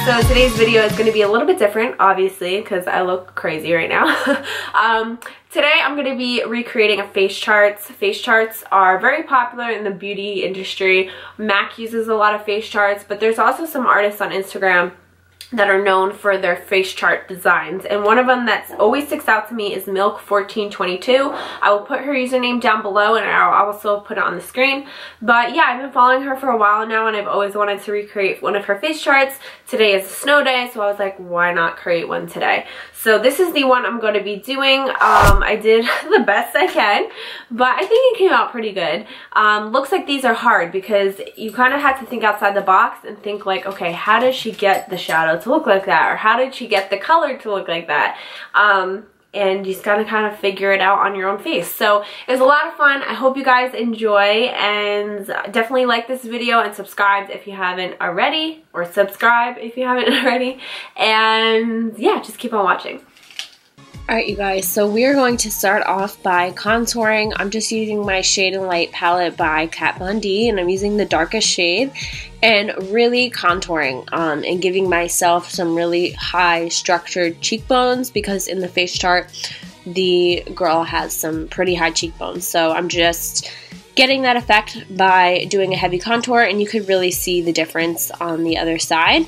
So today's video is going to be a little bit different, obviously, because I look crazy right now. Today I'm going to be recreating a face charts. Face charts are very popular in the beauty industry. MAC uses a lot of face charts, but there's also some artists on Instagram that are known for their face chart designs, and one of them that always sticks out to me is Milk1422. I will put her username down below, and I'll also put it on the screen. But yeah, I've been following her for a while now, and I've always wanted to recreate one of her face charts. Today is a snow day, so I was like, why not create one today? So this is the one I'm going to be doing. I did the best I can, but I think it came out pretty good. Looks like these are hard because you kind of have to think outside the box and think like, okay, how does she get the shadow to look like that, or how did she get the color to look like that? And you just gotta kind of figure it out on your own face. So it was a lot of fun. I hope you guys enjoy, and definitely like this video and subscribe if you haven't already, or subscribe if you haven't already, and yeah, just keep on watching. Alright you guys, so we are going to start off by contouring. I'm just using my Shade and Light palette by Kat Von D, and I'm using the darkest shade and really contouring and giving myself some really high structured cheekbones, because in the face chart the girl has some pretty high cheekbones. So I'm just getting that effect by doing a heavy contour, and you could really see the difference on the other side.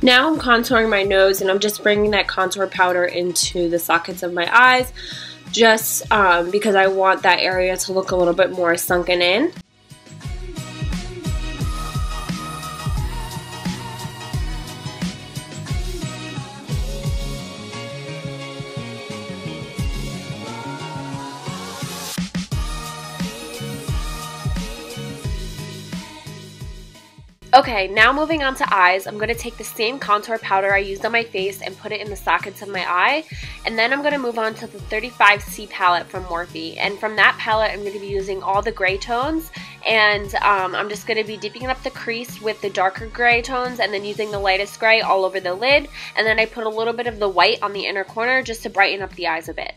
Now I'm contouring my nose, and I'm just bringing that contour powder into the sockets of my eyes, just because I want that area to look a little bit more sunken in. Okay, now moving on to eyes, I'm going to take the same contour powder I used on my face and put it in the sockets of my eye, and then I'm going to move on to the 35C palette from Morphe, and from that palette I'm going to be using all the gray tones, and I'm just going to be deepening up the crease with the darker gray tones and then using the lightest gray all over the lid, and then I put a little bit of the white on the inner corner just to brighten up the eyes a bit.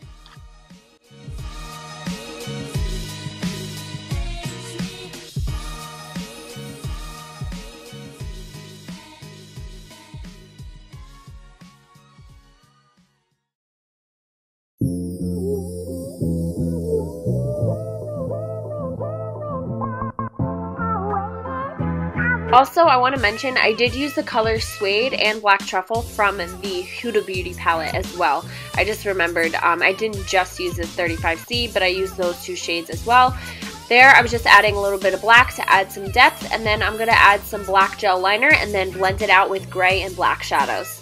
Also, I want to mention I did use the colors Suede and Black Truffle from the Huda Beauty palette as well. I just remembered I didn't just use the 35C, but I used those two shades as well. There, I was just adding a little bit of black to add some depth, and then I'm going to add some black gel liner and then blend it out with gray and black shadows.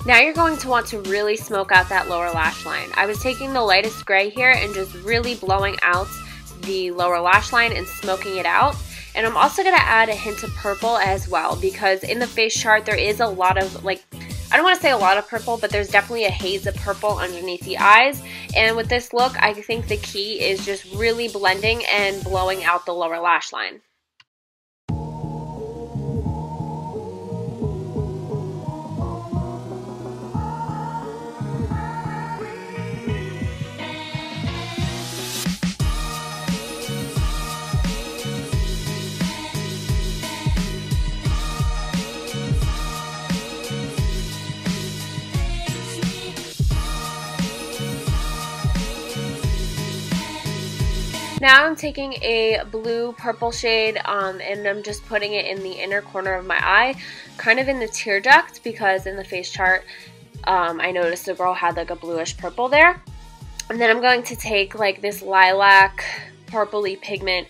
Now you're going to want to really smoke out that lower lash line. I was taking the lightest gray here and just really blowing out the lower lash line and smoking it out. And I'm also going to add a hint of purple as well, because in the face chart there is a lot of, like, I don't want to say a lot of purple, but there's definitely a haze of purple underneath the eyes. And with this look, I think the key is just really blending and blowing out the lower lash line. Now I'm taking a blue purple shade and I'm just putting it in the inner corner of my eye, kind of in the tear duct, because in the face chart I noticed the girl had like a bluish purple there. And then I'm going to take like this lilac purpley pigment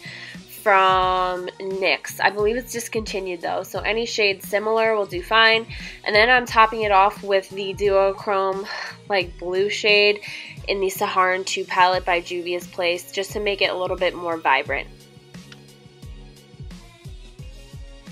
from NYX. I believe it's discontinued though, so any shade similar will do fine. And then I'm topping it off with the duochrome like blue shade in the Saharan 2 palette by Juvia's Place, just to make it a little bit more vibrant.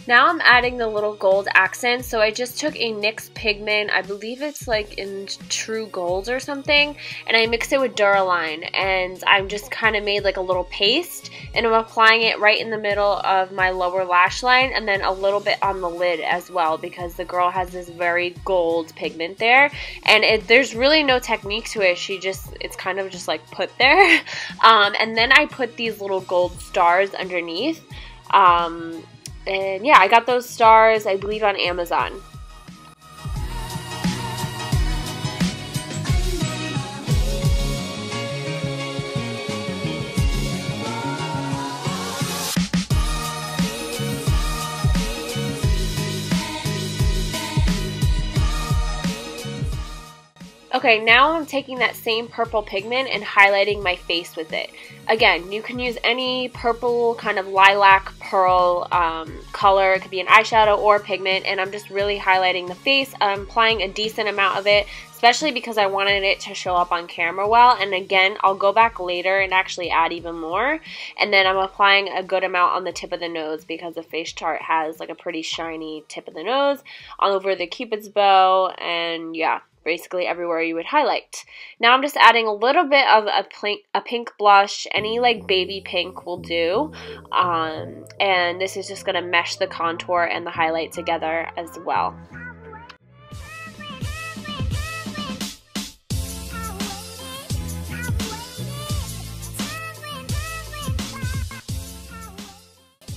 Now I'm adding the little gold accent, so I just took a NYX pigment, I believe it's like in True Gold or something, and I mixed it with Duraline, and I'm just kind of made like a little paste, and I'm applying it right in the middle of my lower lash line, and then a little bit on the lid as well, because the girl has this very gold pigment there, and there's really no technique to it, it's kind of just like put there, and then I put these little gold stars underneath. And yeah, I got those stars, I believe, on Amazon. Okay, now I'm taking that same purple pigment and highlighting my face with it. Again, you can use any purple kind of lilac pearl color. It could be an eyeshadow or pigment, and I'm just really highlighting the face. I'm applying a decent amount of it, especially because I wanted it to show up on camera well. And again, I'll go back later and actually add even more. And then I'm applying a good amount on the tip of the nose, because the face chart has like a pretty shiny tip of the nose, all over the Cupid's bow, and yeah, basically everywhere you would highlight. Now I'm just adding a little bit of a pink blush. Any like baby pink will do, and this is just going to mesh the contour and the highlight together as well.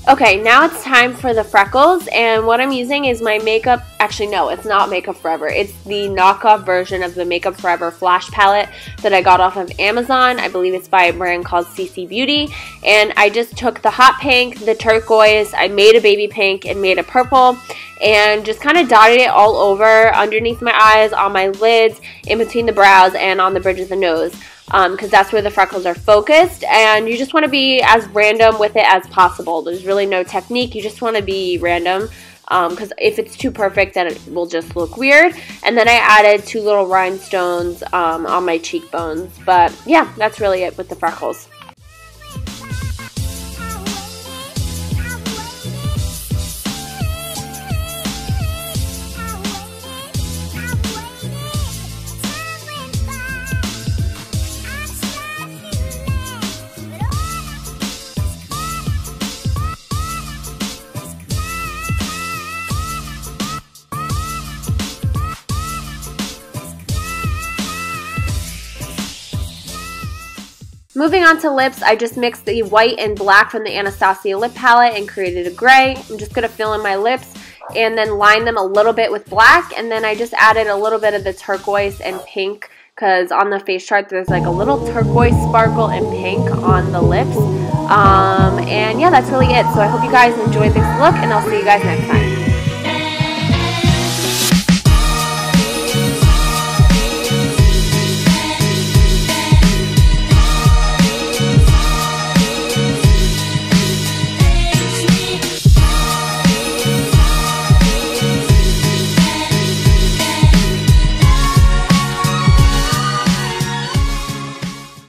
Okay, now it's time for the freckles, and what I'm using is my makeup, actually no, it's not Makeup Forever, it's the knockoff version of the Makeup Forever Flash Palette that I got off of Amazon. I believe it's by a brand called CC Beauty, and I just took the hot pink, the turquoise, I made a baby pink and made a purple, and just kind of dotted it all over underneath my eyes, on my lids, in between the brows, and on the bridge of the nose. Because that's where the freckles are focused, and you just want to be as random with it as possible. There's really no technique, you just want to be random, because if it's too perfect then it will just look weird. And then I added 2 little rhinestones on my cheekbones, but yeah, that's really it with the freckles. Moving on to lips, I just mixed the white and black from the Anastasia lip palette and created a gray. I'm just going to fill in my lips and then line them a little bit with black, and then I just added a little bit of the turquoise and pink, because on the face chart there's like a little turquoise sparkle and pink on the lips. And yeah, that's really it. So I hope you guys enjoyed this look, and I'll see you guys next time.